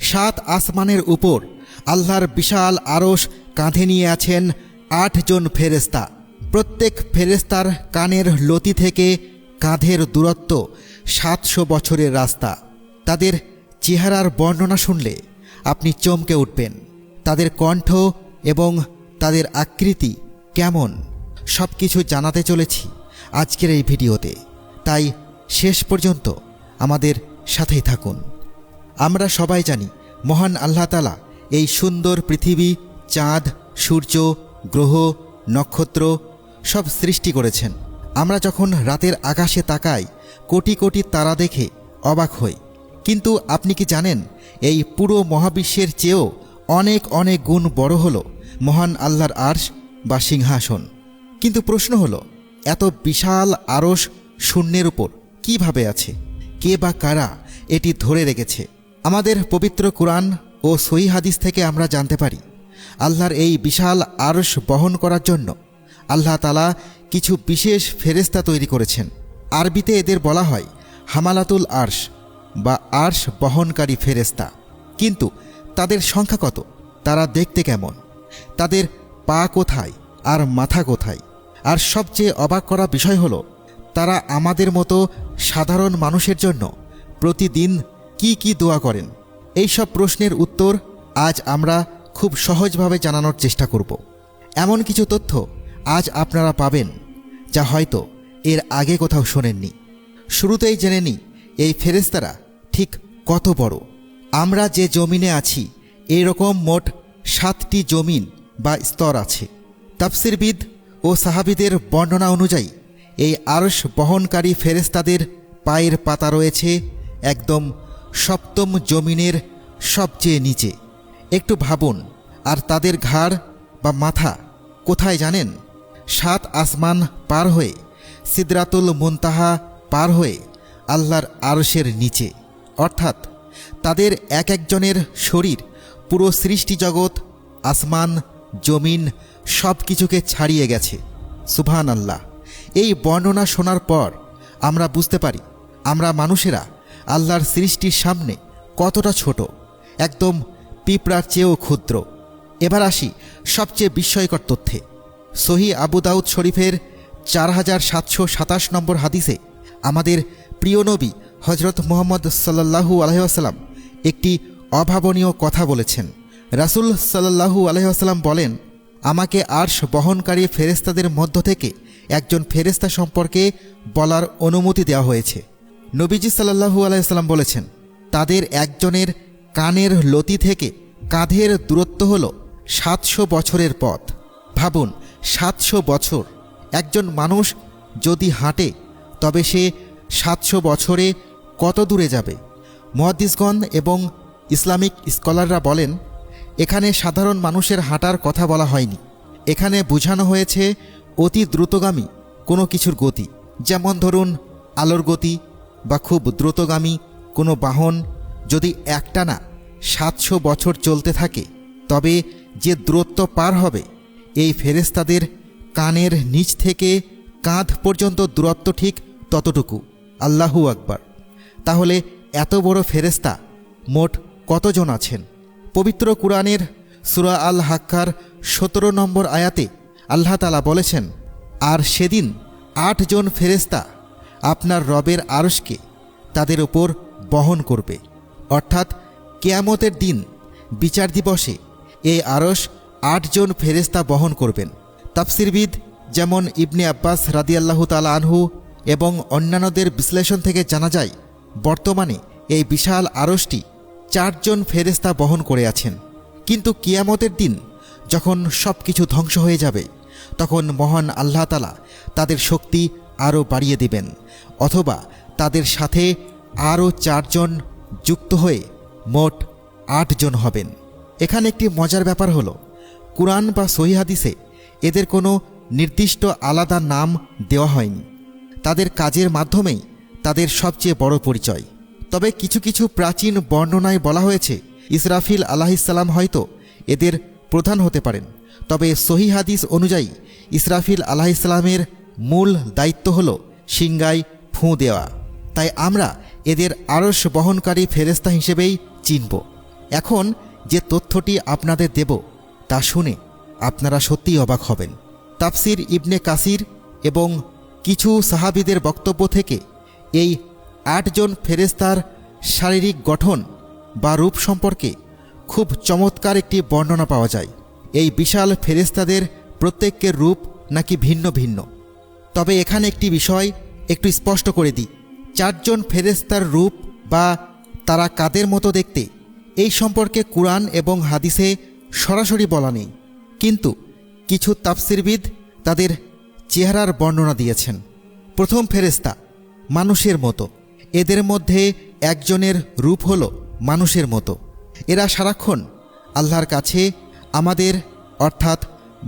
সাত আসমানের উপর আল্লাহর বিশাল আরশ কাঁধে নিয়ে আছেন ৮ জন ফেরেশতা। প্রত্যেক ফেরেশতার কানের লতি থেকে কাঁধের দূরত্ব ৭০০ বছরের রাস্তা। তাদের চেহারার বর্ণনা শুনলে আপনি চমকে উঠবেন। তাদের কণ্ঠ এবং তাদের আকৃতি কেমন সব কিছু জানাতে চলেছি আজকের এই ভিডিওতে, তাই শেষ পর্যন্ত আমাদের সাথেই থাকুন। আমরা সবাই জানি মহান আল্লাহ তাআলা এই সুন্দর পৃথিবী, চাঁদ, সূর্য, গ্রহ, নক্ষত্র সব সৃষ্টি করেছেন। আমরা যখন রাতের আকাশে তাকাই কোটি কোটি তারা দেখে অবাক হই, কিন্তু আপনি কি জানেন এই পুরো মহাবিশ্বের চেয়েও অনেক অনেক গুণ বড় হলো মহান আল্লাহর আরশ বা সিংহাসন। কিন্তু প্রশ্ন হলো, এত বিশাল আরশ শূন্যের উপর কিভাবে আছে? কে বা কারা এটি ধরে রেখেছে? আমাদের পবিত্র কুরআন ও সহিহ হাদিস থেকে আমরা জানতে পারি আল্লাহর এই বিশাল আরশ বহন করার জন্য আল্লাহ তাআলা কিছু বিশেষ ফেরেশতা তৈরি করেছেন। আরবিতে এদের বলা হয় হামালাতুল আরশ বা আরশ বহনকারী ফেরেশতা। কিন্তু তাদের সংখ্যা কত? তারা দেখতে কেমন? তাদের পা কোথায় আর মাথা কোথায়? আর সবচেয়ে অবাক করা বিষয় হলো, তারা আমাদের মতো সাধারণ মানুষের জন্য প্রতিদিন কি কি দোয়া করেন। এই সব প্রশ্নের উত্তর আজ আমরা খুব সহজভাবে জানানোর চেষ্টা করব। এমন কিছু তথ্য আজ আপনারা পাবেন যা হয়তো এর আগে কোথাও শোনেননি। শুরুতেই জেনে নিই এই ফেরেশতারা ঠিক কত বড়। আমরা যে জমিনে আছি এরকম মোট 7টি জমিন বা স্তর আছে। তাফসীরবিদ ও সাহাবীদের বর্ণনা অনুযায়ী এই আরশ বহনকারী ফেরেশতাদের পায়ের পাতা রয়েছে একদম সপ্তম জমিনের সবচেয়ে নিচে। একটু ভাবুন, আর তাদের ঘাড় বা মাথা কোথায় জানেন? 7 আসমান পার হয়ে সিদরাতুল মুনতাহা পার হয়ে আল্লাহর আরশের নিচে। অর্থাৎ তাদের এক একজনের শরীর পুরো সৃষ্টিজগৎ, আসমান, জমিন সব কিছুকে ছাড়িয়ে গেছে। সুবহানাল্লাহ। এই বর্ণনা শোনার পর আমরা বুঝতে পারি আমরা মানুষেরা আল্লাহর সৃষ্টির সামনে কতটা ছোট, একদম পিঁপড়ার চেয়েও ক্ষুদ্র। এবার আসি সবচেয়ে বিস্ময়কর তথ্যে। সহিহ আবু দাউদ শরীফের 4727 নম্বর হাদিসে আমাদের প্রিয় নবী হজরত মুহাম্মদ সাল্লাল্লাহু আলাইহি ওয়াসাল্লাম একটি অভাবনীয় কথা বলেছেন। রাসূল সাল্লাল্লাহু আলাইহি ওয়াসাল্লাম বলেন, আমাকে আরশ বহনকারী ফেরেশতাদের মধ্য থেকে একজন ফেরেশতা সম্পর্কে বলার অনুমতি দেওয়া হয়েছে। নবীজি সাল্লাল্লাহু আলাইহি ওয়াসাল্লাম বলেছেন, তাদের একজনের কানের লতি থেকে কাঁধের দূরত্ব হল ৭০০ বছরের পথ। ভাবুন, ৭০০ বছর। একজন মানুষ যদি হাঁটে তবে সে ৭০০ বছরে কত দূরে যাবে? মুহাদ্দিসগণ এবং ইসলামিক স্কলাররা বলেন, এখানে সাধারণ মানুষের হাঁটার কথা বলা হয়নি। এখানে বোঝানো হয়েছে অতি দ্রুতগামী কোনো কিছুর গতি, যেমন ধরুন আলোর গতি বা খুব দ্রুতগামী কোনো বাহন যদি একটানা ৭০০ বছর চলতে থাকে তবে যে দূরত্ব পার হবে এই ফেরেশতাদের কানের নিচ থেকে কাঁধ পর্যন্ত দূরত্ব ঠিক ততটুকু। আল্লাহু আকবার। তাহলে এত বড় ফেরেশতা মোট কতজন আছেন? পবিত্র কুরআনের সূরা আল হাক্কার 17 নম্বর আয়াতে আল্লাহ তাআলা বলেছেন, আর সেদিন 8 জন ফেরেশতা আপনার রবের আরশকে তাদের উপর বহন করবে। অর্থাৎ কিয়ামতের দিন বিচার দিবসে এই আরশ 8 জন ফেরেশতা বহন করবেন। তাফসীরবিদ যেমন ইবনে আব্বাস রাদিয়াল্লাহু তাআলা আনহু এবং অন্যান্যদের বিশ্লেষণ থেকে জানা যায় বর্তমানে এই বিশাল আরশটি 4 জন ফেরেশতা বহন করে আছেন। কিন্তু কিয়ামতের দিন যখন সব কিছু ধ্বংস হয়ে যাবে তখন মহান আল্লাহ তাআলা তাদের শক্তি আরও বাড়িয়ে দেবেন, অথবা তাদের সাথে আরও 4 জন যুক্ত হয়ে মোট 8 জন হবেন। এখানে একটি মজার ব্যাপার হলো, কুরআন বা সহিহ হাদিসে এদের কোনো নির্দিষ্ট আলাদা নাম দেওয়া হয়নি। তাদের কাজের মাধ্যমেই তাদের সবচেয়ে বড় পরিচয়। তবে কিছু কিছু প্রাচীন বর্ণনায় বলা হয়েছে ইসরাফিল আলাইহিসসালাম হয়তো এদের প্রধান হতে পারেন। তবে সহিহ হাদিস অনুযায়ী ইসরাফিল আলাইহিসসালামের মূল দায়িত্ব হল সিংগায় ফুঁ দেওয়া। তাই আমরা এদের আরশ বহনকারী ফেরেশতা হিসেবেই চিনব। এখন যে তথ্যটি আপনাদের দেব তা শুনে আপনারা সত্যিই অবাক হবেন। তাফসির ইবনে কাসির এবং কিছু সাহাবীদের বক্তব্য থেকে এই ৮ জন ফেরেশতার শারীরিক গঠন বা রূপ সম্পর্কে খুব চমৎকার একটি বর্ণনা পাওয়া যায়। এই বিশাল ফেরেশতাদের প্রত্যেকের রূপ নাকি ভিন্ন ভিন্ন। তবে এখানে একটি বিষয় একটু স্পষ্ট করে দিই, ৪ জন ফেরেশতার রূপ বা তারা কাদের মতো দেখতে এই সম্পর্কে কুরআন এবং হাদিসে সরাসরি বলা নেই, কিন্তু কিছু তাফসিরবিদ তাদের চেহারার বর্ণনা দিয়েছেন। প্রথম ফেরেশতা মানুষের মতো। এদের মধ্যে একজনের রূপ হলো মানুষের মতো। এরা সারাক্ষণ আল্লাহর কাছে আমাদের অর্থাৎ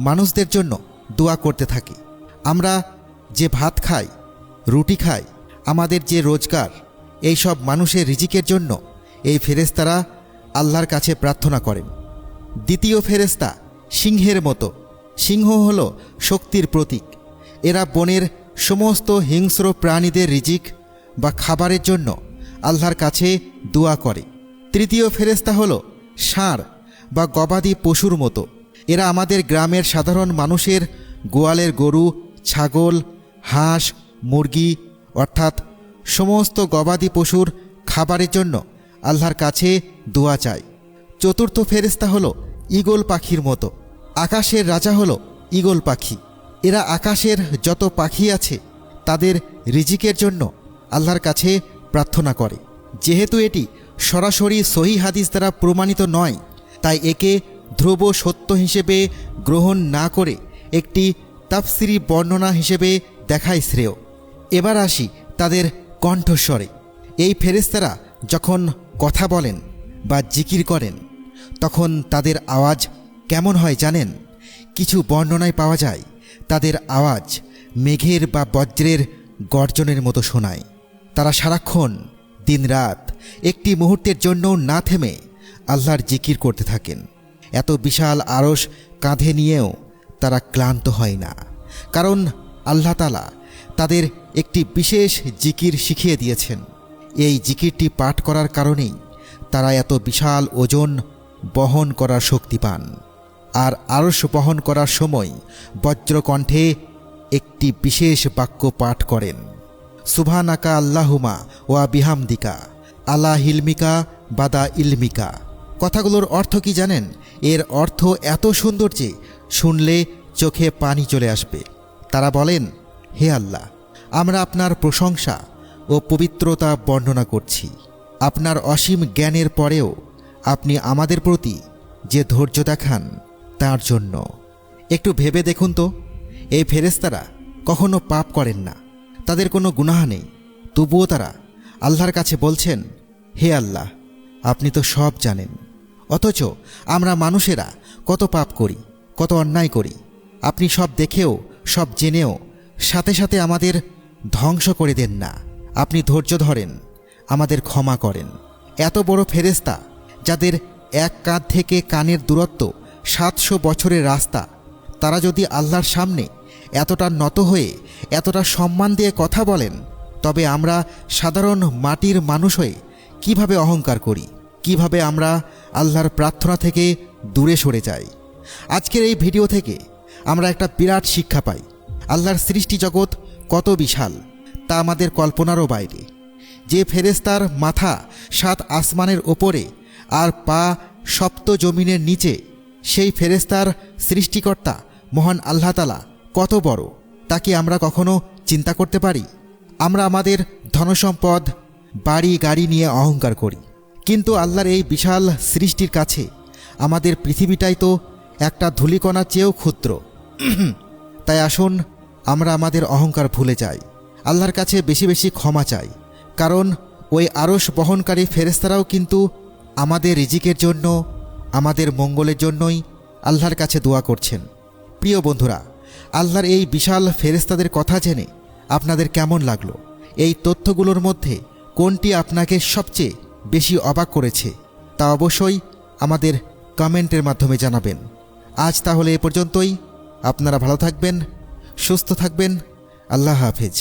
মানুষদের জন্য দোয়া করতে থাকে। আমরা যে ভাত খাই, রুটি খাই, আমাদের যে রোজগার, এই সব মানুষের রিজিকের জন্য এই ফেরেশতারা আল্লাহর কাছে প্রার্থনা করেন। দ্বিতীয় ফেরেশতা সিংহের মতো। সিংহ হলো শক্তির প্রতীক। এরা বনের সমস্ত হিংস্র প্রাণীদের রিজিক বা খাবারের জন্য আল্লাহর কাছে দোয়া করে। তৃতীয় ফেরেশতা হলো ষাঁড় বা গবাদি পশুর মতো। এরা আমাদের গ্রামের সাধারণ মানুষের গোয়ালের গরু, ছাগল, হাঁস, মুরগি অর্থাৎ সমস্ত গবাদি পশুর খাবারের জন্য আল্লাহর কাছে দোয়া চায়। চতুর্থ ফেরেশতা হলো ঈগল পাখির মতো। আকাশের রাজা হলো ঈগল পাখি। এরা আকাশের যত পাখি আছে তাদের রিজিকের জন্য আল্লাহর কাছে প্রার্থনা করে। যেহেতু এটি সরাসরি সহিহ হাদিস দ্বারা প্রমাণিত নয়, তাই একে ধ্রুব সত্য হিসেবে গ্রহণ না করে একটি তাফসিরি বর্ণনা হিসেবে দেখাই শ্রেয়। এবার আসি তাদের কণ্ঠস্বরে। এই ফেরেশতারা যখন কথা বলেন বা জিকির করেন তখন তাদের আওয়াজ কেমন হয় জানেন? কিছু বর্ণনায় পাওয়া যায় তাদের আওয়াজ মেঘের বা বজ্রের গর্জনের মতো শোনায়। তারা সারাক্ষণ দিনরাত একটি মুহূর্তের জন্য না থেমে আল্লাহর জিকির করতে থাকেন। এত বিশাল আরশ কাঁধে নিয়েও তারা ক্লান্ত হয় না, কারণ আল্লাহ তাআলা তাদের একটি বিশেষ জিকির শিখিয়ে দিয়েছেন। এই জিকিরটি পাঠ করার কারণেই তারা এত বিশাল ওজন বহন করার শক্তি পান। আর আরশ বহন করার সময় বজ্রকণ্ঠে একটি বিশেষ বাক্য পাঠ করেন, সুবহানাকা আল্লাহুমা ওয়া বিহামদিকা আলা হিলমিকা বাদা ইলমিকা। কথাগুলোর অর্থ কি জানেন? এর অর্থ এত সুন্দর যে শুনলে চোখে পানি চলে আসবে। তারা বলেন, হে আল্লাহ, আমরা আপনার প্রশংসা ও পবিত্রতা বর্ণনা করছি। আপনার অসীম জ্ঞানের পরেও আপনি আমাদের প্রতি যে ধৈর্য দেখান তার জন্য। একটু ভেবে দেখুন তো, এই ফেরেশতারা কখনো পাপ করেন না, তাদের কোনো গুনাহ নেই, তবুও তারা আল্লাহর কাছে বলছেন, হে আল্লাহ, আপনি তো সব জানেন। অথচ আমরা মানুষেরা কত পাপ করি, কত অন্যায় করি। আপনি সব দেখেও সব জেনেও সাথে সাথে আমাদের ধ্বংস করে দেন না। আপনি ধৈর্য ধরেন, আমাদের ক্ষমা করেন। এত বড় ফেরেশতা যাদের এক কাঁধ থেকে কানের দূরত্ব 700 বছরের রাস্তা, তারা যদি আল্লাহর সামনে এতটা নত হয়ে এতটা সম্মান দিয়ে কথা বলেন, তবে আমরা সাধারণ মাটির মানুষ হয়ে কিভাবে অহংকার করি, কিভাবে আমরা আল্লাহর প্রার্থনা থেকে দূরে সরে যাই। আজকের এই ভিডিও থেকে আমরা একটা বিরাট শিক্ষা পাই। আল্লাহর সৃষ্টি জগৎ কত বিশাল তা আমাদের কল্পনারও বাইরে। যে ফেরেশতার মাথা 7 আসমানের ওপরে আর পা সপ্ত জমিনের নিচে, সেই ফেরেশতার সৃষ্টিকর্তা মহান আল্লাহ তাআলা কত বড় তা কি আমরা কখনো চিন্তা করতে পারি? আমরা আমাদের ধনসম্পদ, বাড়ি গাড়ি নিয়ে অহংকার করি, কিন্তু আল্লাহর এই বিশাল সৃষ্টির কাছে আমাদের পৃথিবীটাই তো একটা ধূলিকণা চেয়েও ক্ষুদ্র। তাই আসুন আমরা আমাদের অহংকার ভুলে যাই, আল্লাহর কাছে বেশি বেশি ক্ষমা চাই, কারণ ওই আরশ বহনকারী ফেরেশতারাও কিন্তু আমাদের রিজিকের জন্য, আমাদের মঙ্গলের জন্যই আল্লাহর কাছে দোয়া করছেন। প্রিয় বন্ধুরা, আল্লাহর এই বিশাল ফেরেশতাদের কথা জেনে আপনাদের কেমন লাগলো? এই তথ্যগুলোর মধ্যে কোনটি আপনাকে সবচেয়ে বেশি অবাক করেছে তা অবশ্যই আমাদের কমেন্টের মাধ্যমে জানাবেন। আজ তাহলে এ পর্যন্তই। আপনারা ভালো থাকবেন, সুস্থ থাকবেন। আল্লাহ হাফেজ।